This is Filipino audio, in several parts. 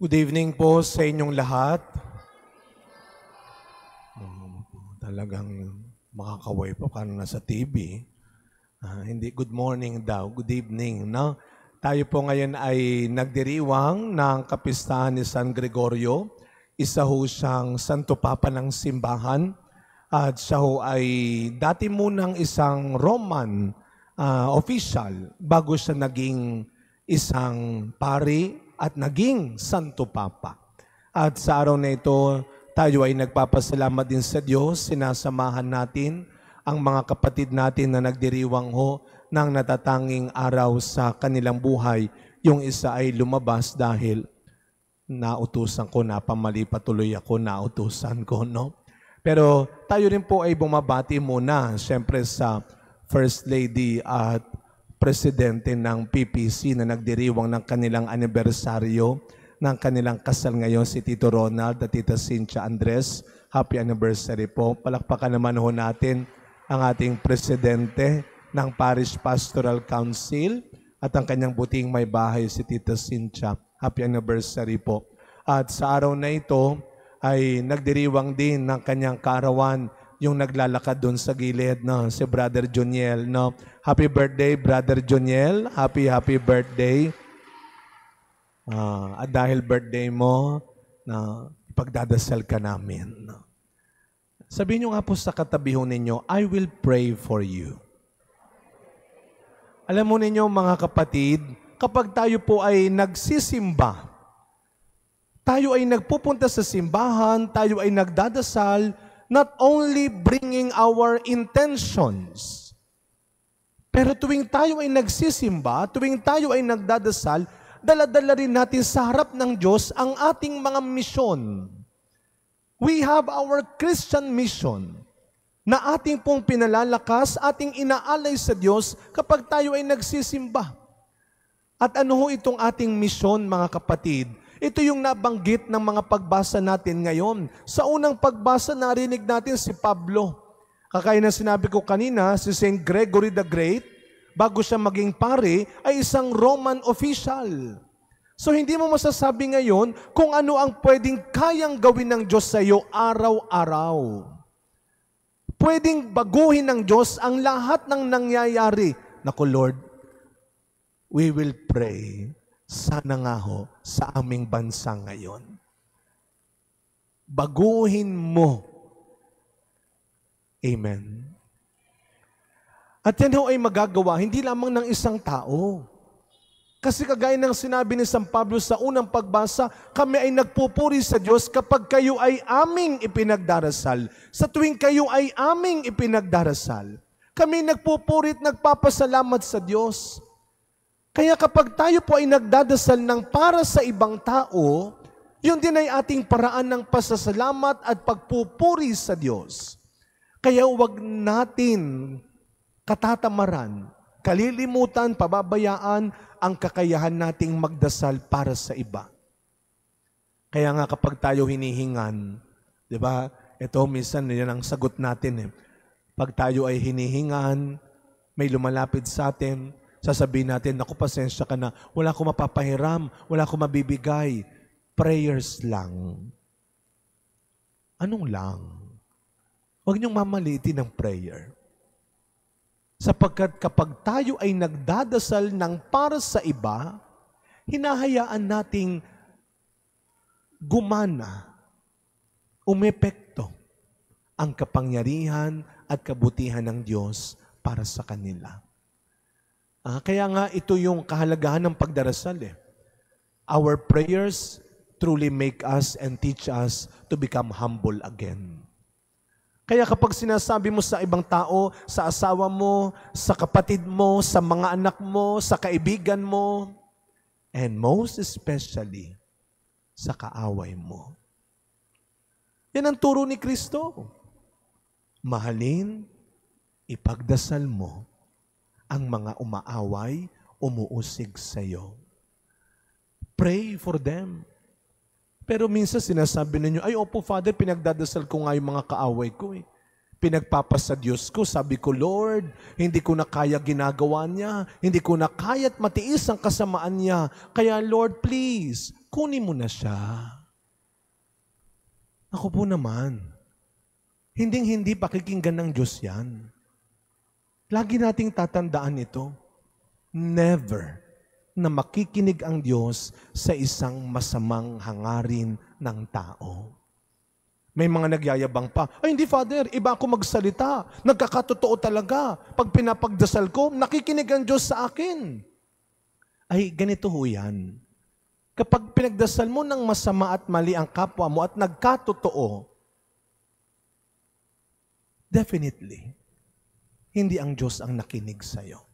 Good evening po sa inyong lahat. Talagang makakaway po parang nasa TV. Hindi good morning daw, good evening. No? Tayo po ngayon ay nagdiriwang ng kapistahan ni San Gregorio. Isa ho siyang Santo Papa ng simbahan. At siya ho ay dati munang isang Roman official bago siya naging isang pari at naging Santo Papa. At sa araw na ito, tayo ay nagpapasalamat din sa Diyos. Sinasamahan natin ang mga kapatid natin na nagdiriwang ho ng natatanging araw sa kanilang buhay. Yung isa ay lumabas dahil nautusan ko, napamali patuloy ako, nautusan ko, no? Pero tayo rin po ay bumabati muna, siyempre sa First Lady at Presidente ng PPC na nagdiriwang ng kanilang anibersaryo ng kanilang kasal ngayon, si Tito Ronald at Tita Cynthia Andres. Happy anniversary po. Palakpakan naman ho natin ang ating Presidente ng Parish Pastoral Council at ang kanyang buting may bahay, si Tita Cynthia. Happy anniversary po. At sa araw na ito ay nagdiriwang din ng kanyang kaarawan yung naglalakad doon sa gilid, no? Si Brother Joniel, no? Happy birthday, Brother Joniel. Happy birthday. At dahil birthday mo, na pagdadasal ka namin. No? Sabihin nyo nga po sa katabi ho ninyo, I will pray for you. Alam mo ninyo mga kapatid, kapag tayo po ay nagsisimba, tayo ay nagpupunta sa simbahan, tayo ay nagdadasal, not only bringing our intentions, pero tuwing tayo ay nagsisimba, tuwing tayo ay nagdadasal, dala-dala rin natin sa harap ng Diyos ang ating mga misyon. We have our Christian mission na ating pong pinalalakas, ating inaalay sa Diyos kapag tayo ay nagsisimba. At ano ho itong ating misyon, mga kapatid? Ito yung nabanggit ng mga pagbasa natin ngayon. Sa unang pagbasa, narinig natin si Pablo. Kakaya na sinabi ko kanina, si St. Gregory the Great, bago siya maging pari, ay isang Roman official. So hindi mo masasabi ngayon kung ano ang pwedeng kayang gawin ng Diyos sa iyo araw-araw. Pwedeng baguhin ng Diyos ang lahat ng nangyayari. Naku Lord, we will pray. Sana nga ho sa aming bansa ngayon. Baguhin mo. Amen. At yan ho ay magagawa, hindi lamang ng isang tao. Kasi kagaya ng sinabi ni San Pablo sa unang pagbasa, kami ay nagpupuri sa Diyos kapag kayo ay aming ipinagdarasal. Sa tuwing kayo ay aming ipinagdarasal, kami nagpupuri at nagpapasalamat sa Diyos. Kaya kapag tayo po ay nagdadasal ng para sa ibang tao, yun din ay ating paraan ng pasasalamat at pagpupuri sa Diyos. Kaya huwag natin katatamaran, kalilimutan, pababayaan ang kakayahan nating magdasal para sa iba. Kaya nga kapag tayo hinihingan, di ba? Ito minsan yan ang sagot natin. Pag tayo ay hinihingan, may lumalapit sa atin, sasabihin natin, naku, pasensya ka na, wala akong mapapahiram, wala akong mabibigay. Prayers lang. Anong lang? Huwag niyong mamalitin ng prayer. Sapagkat kapag tayo ay nagdadasal ng para sa iba, hinahayaan nating gumana, umepekto ang kapangyarihan at kabutihan ng Diyos para sa kanila. Kaya nga ito yung kahalagahan ng pagdarasal. Our prayers truly make us and teach us to become humble again. Kaya kapag sinasabi mo sa ibang tao, sa asawa mo, sa kapatid mo, sa mga anak mo, sa kaibigan mo, and most especially sa kaaway mo. Yan ang turo ni Kristo. Mahalin, ipagdasal mo ang mga umaaway, umuusig sa iyo. Pray for them. Pero minsan sinasabi ninyo, ay opo Father, pinagdadasal ko nga yung mga kaaway ko eh. Pinagpapasa Diyos ko, sabi ko, Lord, hindi ko na kaya ginagawa niya, hindi ko na kaya't matiis ang kasamaan niya. Kaya Lord, please, kunin mo na siya. Ako po naman, hindi pakikinggan ng Diyos yan. Lagi nating tatandaan ito. Never na makikinig ang Diyos sa isang masamang hangarin ng tao. May mga nagyayabang pa, ay hindi Father, iba ako magsalita. Nagkakatotoo talaga. Pag pinapagdasal ko, nakikinig ang Diyos sa akin. Ay, ganito ho yan. Kapag pinagdasal mo ng masama at mali ang kapwa mo at nagkatotoo, definitely, hindi ang Diyos ang nakinig sa'yo.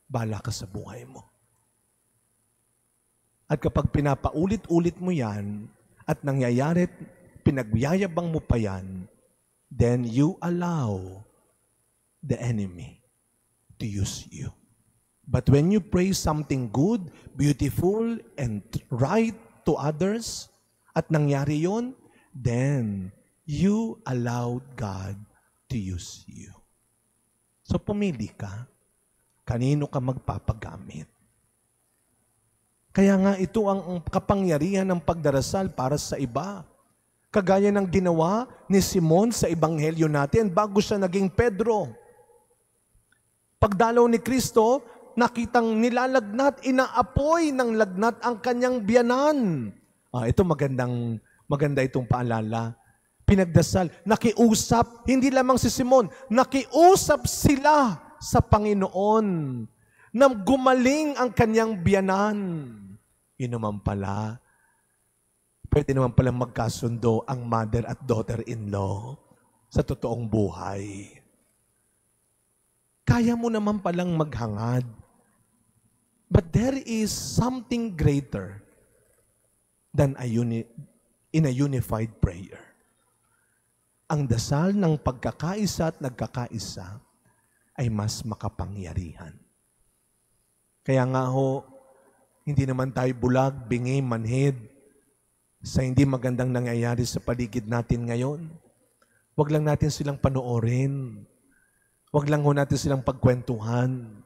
Bala ka sa buhay mo. At kapag pinapaulit-ulit mo yan, at nangyayari, pinagyayabang mo pa yan, then you allow the enemy to use you. But when you pray something good, beautiful, and right to others, at nangyari yon, then you allowed God to use you. So pumili ka, kanino ka magpapagamit. Kaya nga ito ang kapangyarihan ng pagdarasal para sa iba. Kagaya ng ginawa ni Simon sa ebanghelyo natin bago siya naging Pedro. Pagdalaw ni Kristo, nakitang nilalagnat, inaapoy ng lagnat ang kanyang biyanan. Ito maganda itong paalala. Pinagdasal, nakiusap, hindi lamang si Simon, nakiusap sila sa Panginoon na gumaling ang kanyang biyanan. Yun naman pala, pwede naman pala magkasundo ang mother at daughter-in-law sa totoong buhay. Kaya mo naman palang maghangad. But there is something greater than in a unified prayer. Ang dasal ng pagkakaisa at nagkakaisa ay mas makapangyarihan. Kaya nga ho, hindi naman tayo bulag, bingi, manhid sa hindi magandang nangyayari sa paligid natin ngayon. Huwag lang natin silang panoorin. Huwag lang ho natin silang pagkwentuhan.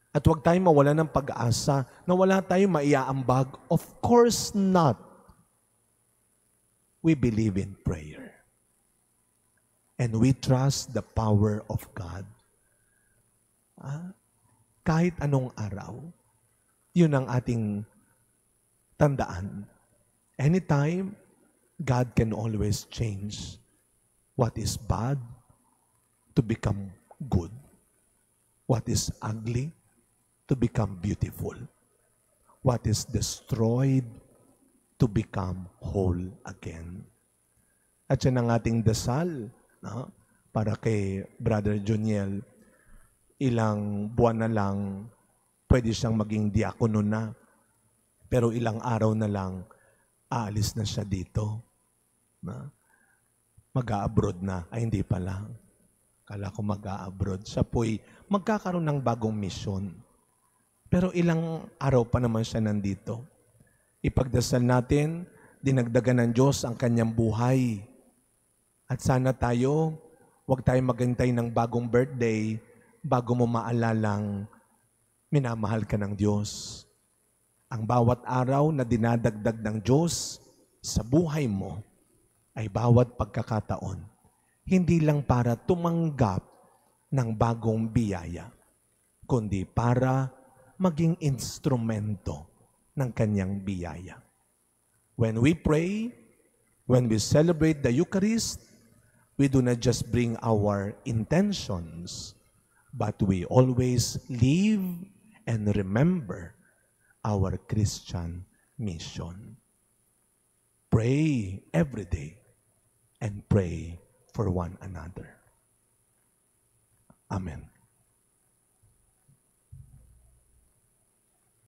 At huwag tayong mawala ng pag-asa na wala tayong maiaambag. Of course not. We believe in prayer. And we trust the power of God. Kahit anong araw, yun ang ating tandaan. Anytime, God can always change what is bad to become good. What is ugly to become beautiful. What is destroyed to become whole again. At yan ang ating dasal para kay Brother Juniel. Ilang buwan na lang, pwede siyang maging diakono na. Pero ilang araw na lang, aalis na siya dito. Mag-a-abroad na. Ay, hindi pa lang. Kala ko mag-a-abroad. Siya po'y magkakaroon ng bagong misyon. Pero ilang araw pa naman siya nandito. Ipagdasal natin, dinagdagan ng Diyos ang kanyang buhay. At sana tayo, huwag tayong maghintay ng bagong birthday bago mo maalalang minamahal ka ng Diyos. Ang bawat araw na dinadagdag ng Diyos sa buhay mo ay bawat pagkakataon, hindi lang para tumanggap ng bagong biyaya, kundi para maging instrumento ng kanyang biyaya. When we pray, when we celebrate the Eucharist, we do not just bring our intentions, but we always live and remember our Christian mission. Pray every day and pray for one another. Amen.